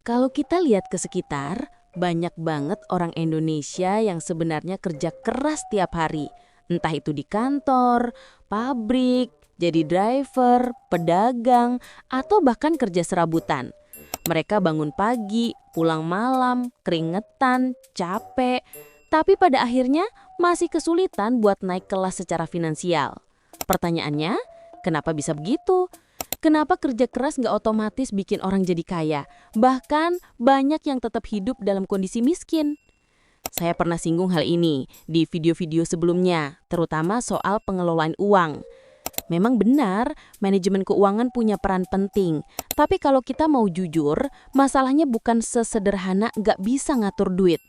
Kalau kita lihat ke sekitar, banyak banget orang Indonesia yang sebenarnya kerja keras tiap hari. Entah itu di kantor, pabrik, jadi driver, pedagang, atau bahkan kerja serabutan. Mereka bangun pagi, pulang malam, keringetan, capek, tapi pada akhirnya masih kesulitan buat naik kelas secara finansial. Pertanyaannya, kenapa bisa begitu? Kenapa kerja keras nggak otomatis bikin orang jadi kaya? Bahkan banyak yang tetap hidup dalam kondisi miskin. Saya pernah singgung hal ini di video-video sebelumnya, terutama soal pengelolaan uang. Memang benar, manajemen keuangan punya peran penting. Tapi kalau kita mau jujur, masalahnya bukan sesederhana nggak bisa ngatur duit.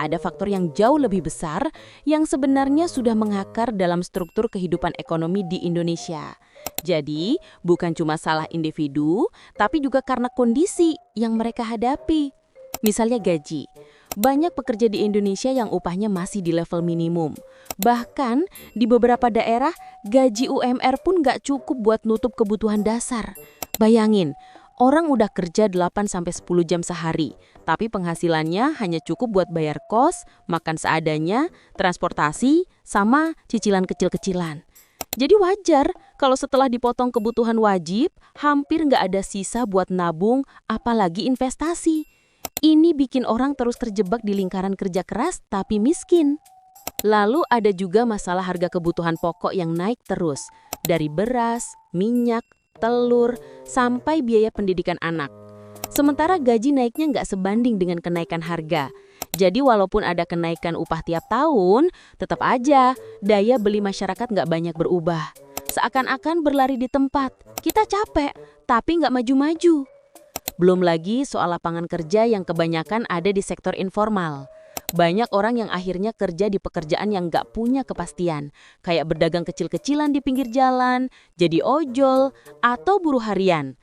Ada faktor yang jauh lebih besar yang sebenarnya sudah mengakar dalam struktur kehidupan ekonomi di Indonesia. Jadi, bukan cuma salah individu, tapi juga karena kondisi yang mereka hadapi. Misalnya gaji. Banyak pekerja di Indonesia yang upahnya masih di level minimum. Bahkan, di beberapa daerah, gaji UMR pun nggak cukup buat nutup kebutuhan dasar. Bayangin, orang udah kerja 8-10 jam sehari, tapi penghasilannya hanya cukup buat bayar kos, makan seadanya, transportasi, sama cicilan kecil-kecilan. Jadi wajar kalau setelah dipotong kebutuhan wajib, hampir nggak ada sisa buat nabung, apalagi investasi. Ini bikin orang terus terjebak di lingkaran kerja keras tapi miskin. Lalu ada juga masalah harga kebutuhan pokok yang naik terus, dari beras, minyak, telur, sampai biaya pendidikan anak. Sementara gaji naiknya nggak sebanding dengan kenaikan harga. Jadi walaupun ada kenaikan upah tiap tahun, tetap aja daya beli masyarakat nggak banyak berubah. Seakan-akan berlari di tempat, kita capek, tapi nggak maju-maju. Belum lagi soal lapangan kerja yang kebanyakan ada di sektor informal. Banyak orang yang akhirnya kerja di pekerjaan yang nggak punya kepastian, kayak berdagang kecil-kecilan di pinggir jalan, jadi ojol, atau buruh harian.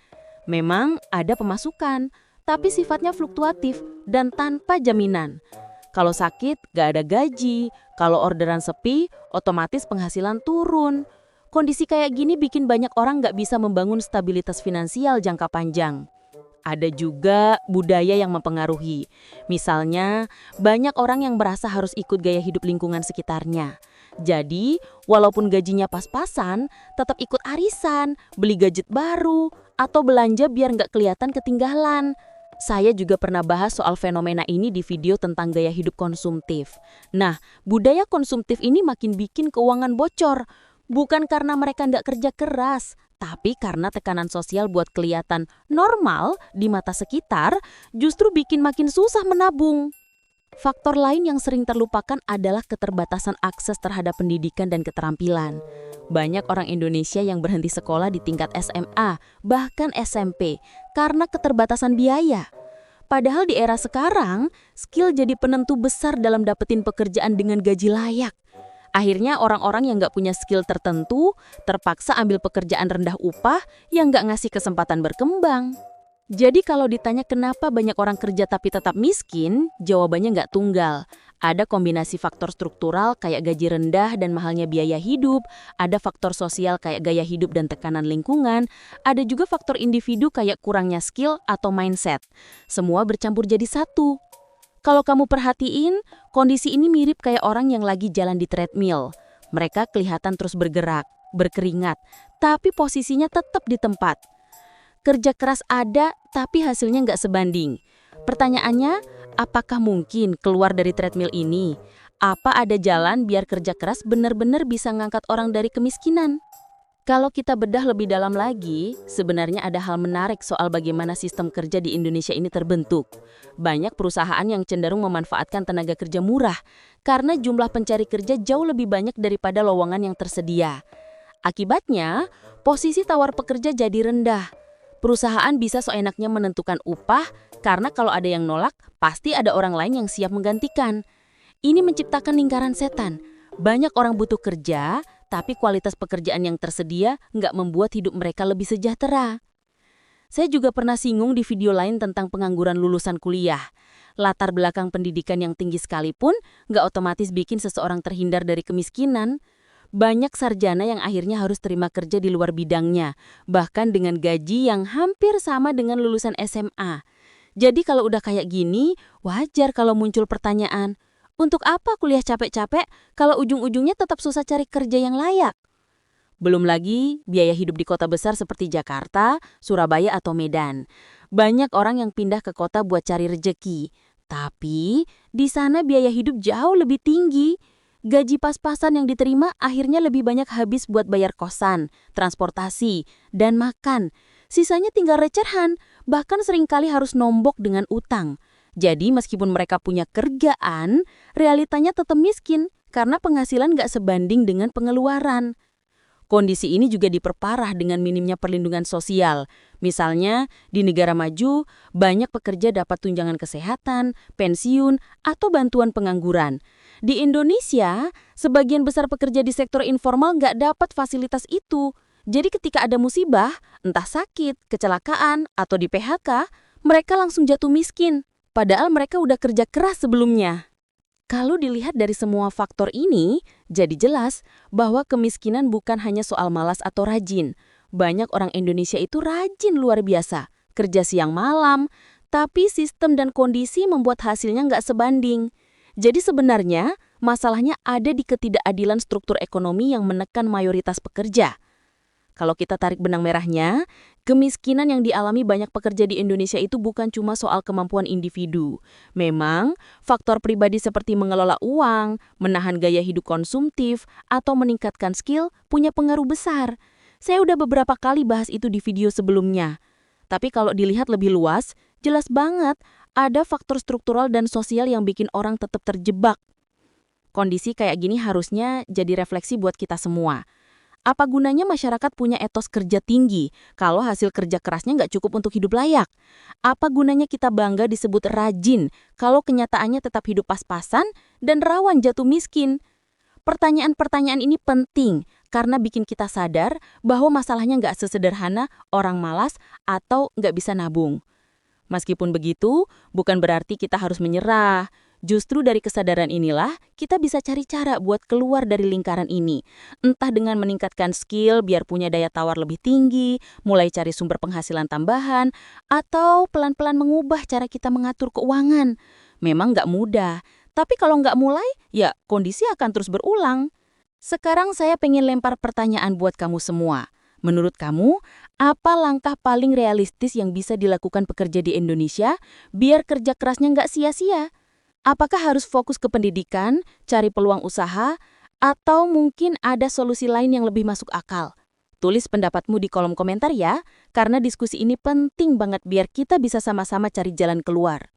Memang ada pemasukan, tapi sifatnya fluktuatif dan tanpa jaminan. Kalau sakit, nggak ada gaji. Kalau orderan sepi, otomatis penghasilan turun. Kondisi kayak gini bikin banyak orang nggak bisa membangun stabilitas finansial jangka panjang. Ada juga budaya yang mempengaruhi. Misalnya, banyak orang yang merasa harus ikut gaya hidup lingkungan sekitarnya. Jadi, walaupun gajinya pas-pasan, tetap ikut arisan, beli gadget baru, atau belanja biar nggak kelihatan ketinggalan. Saya juga pernah bahas soal fenomena ini di video tentang gaya hidup konsumtif. Nah, budaya konsumtif ini makin bikin keuangan bocor. Bukan karena mereka nggak kerja keras, tapi karena tekanan sosial buat kelihatan normal di mata sekitar justru bikin makin susah menabung. Faktor lain yang sering terlupakan adalah keterbatasan akses terhadap pendidikan dan keterampilan. Banyak orang Indonesia yang berhenti sekolah di tingkat SMA, bahkan SMP, karena keterbatasan biaya. Padahal di era sekarang, skill jadi penentu besar dalam dapetin pekerjaan dengan gaji layak. Akhirnya orang-orang yang nggak punya skill tertentu terpaksa ambil pekerjaan rendah upah yang nggak ngasih kesempatan berkembang. Jadi kalau ditanya kenapa banyak orang kerja tapi tetap miskin, jawabannya nggak tunggal. Ada kombinasi faktor struktural kayak gaji rendah dan mahalnya biaya hidup, ada faktor sosial kayak gaya hidup dan tekanan lingkungan, ada juga faktor individu kayak kurangnya skill atau mindset. Semua bercampur jadi satu. Kalau kamu perhatiin, kondisi ini mirip kayak orang yang lagi jalan di treadmill. Mereka kelihatan terus bergerak, berkeringat, tapi posisinya tetap di tempat. Kerja keras ada, tapi hasilnya nggak sebanding. Pertanyaannya, apakah mungkin keluar dari treadmill ini? Apa ada jalan biar kerja keras benar-benar bisa ngangkat orang dari kemiskinan? Kalau kita bedah lebih dalam lagi, sebenarnya ada hal menarik soal bagaimana sistem kerja di Indonesia ini terbentuk. Banyak perusahaan yang cenderung memanfaatkan tenaga kerja murah karena jumlah pencari kerja jauh lebih banyak daripada lowongan yang tersedia. Akibatnya, posisi tawar pekerja jadi rendah. Perusahaan bisa seenaknya menentukan upah karena kalau ada yang nolak, pasti ada orang lain yang siap menggantikan. Ini menciptakan lingkaran setan. Banyak orang butuh kerja, tapi kualitas pekerjaan yang tersedia nggak membuat hidup mereka lebih sejahtera. Saya juga pernah singgung di video lain tentang pengangguran lulusan kuliah. Latar belakang pendidikan yang tinggi sekalipun nggak otomatis bikin seseorang terhindar dari kemiskinan. Banyak sarjana yang akhirnya harus terima kerja di luar bidangnya, bahkan dengan gaji yang hampir sama dengan lulusan SMA. Jadi kalau udah kayak gini, wajar kalau muncul pertanyaan, untuk apa kuliah capek-capek kalau ujung-ujungnya tetap susah cari kerja yang layak? Belum lagi biaya hidup di kota besar seperti Jakarta, Surabaya, atau Medan. Banyak orang yang pindah ke kota buat cari rejeki. Tapi di sana biaya hidup jauh lebih tinggi. Gaji pas-pasan yang diterima akhirnya lebih banyak habis buat bayar kosan, transportasi, dan makan. Sisanya tinggal recehan, bahkan seringkali harus nombok dengan utang. Jadi meskipun mereka punya kerjaan, realitanya tetap miskin karena penghasilan nggak sebanding dengan pengeluaran. Kondisi ini juga diperparah dengan minimnya perlindungan sosial. Misalnya, di negara maju, banyak pekerja dapat tunjangan kesehatan, pensiun, atau bantuan pengangguran. Di Indonesia, sebagian besar pekerja di sektor informal nggak dapat fasilitas itu. Jadi ketika ada musibah, entah sakit, kecelakaan, atau di PHK, mereka langsung jatuh miskin. Padahal mereka udah kerja keras sebelumnya. Kalau dilihat dari semua faktor ini, jadi jelas bahwa kemiskinan bukan hanya soal malas atau rajin. Banyak orang Indonesia itu rajin luar biasa, kerja siang malam, tapi sistem dan kondisi membuat hasilnya nggak sebanding. Jadi sebenarnya, masalahnya ada di ketidakadilan struktur ekonomi yang menekan mayoritas pekerja. Kalau kita tarik benang merahnya, kemiskinan yang dialami banyak pekerja di Indonesia itu bukan cuma soal kemampuan individu. Memang, faktor pribadi seperti mengelola uang, menahan gaya hidup konsumtif, atau meningkatkan skill punya pengaruh besar. Saya udah beberapa kali bahas itu di video sebelumnya. Tapi kalau dilihat lebih luas, jelas banget ada faktor struktural dan sosial yang bikin orang tetap terjebak. Kondisi kayak gini harusnya jadi refleksi buat kita semua. Apa gunanya masyarakat punya etos kerja tinggi kalau hasil kerja kerasnya nggak cukup untuk hidup layak? Apa gunanya kita bangga disebut rajin kalau kenyataannya tetap hidup pas-pasan dan rawan jatuh miskin? Pertanyaan-pertanyaan ini penting karena bikin kita sadar bahwa masalahnya nggak sesederhana orang malas atau nggak bisa nabung. Meskipun begitu, bukan berarti kita harus menyerah. Justru dari kesadaran inilah, kita bisa cari cara buat keluar dari lingkaran ini. Entah dengan meningkatkan skill biar punya daya tawar lebih tinggi, mulai cari sumber penghasilan tambahan, atau pelan-pelan mengubah cara kita mengatur keuangan. Memang nggak mudah, tapi kalau nggak mulai, ya kondisi akan terus berulang. Sekarang saya pengen lempar pertanyaan buat kamu semua. Menurut kamu, apa langkah paling realistis yang bisa dilakukan pekerja di Indonesia biar kerja kerasnya nggak sia-sia? Apakah harus fokus ke pendidikan, cari peluang usaha, atau mungkin ada solusi lain yang lebih masuk akal? Tulis pendapatmu di kolom komentar ya, karena diskusi ini penting banget biar kita bisa sama-sama cari jalan keluar.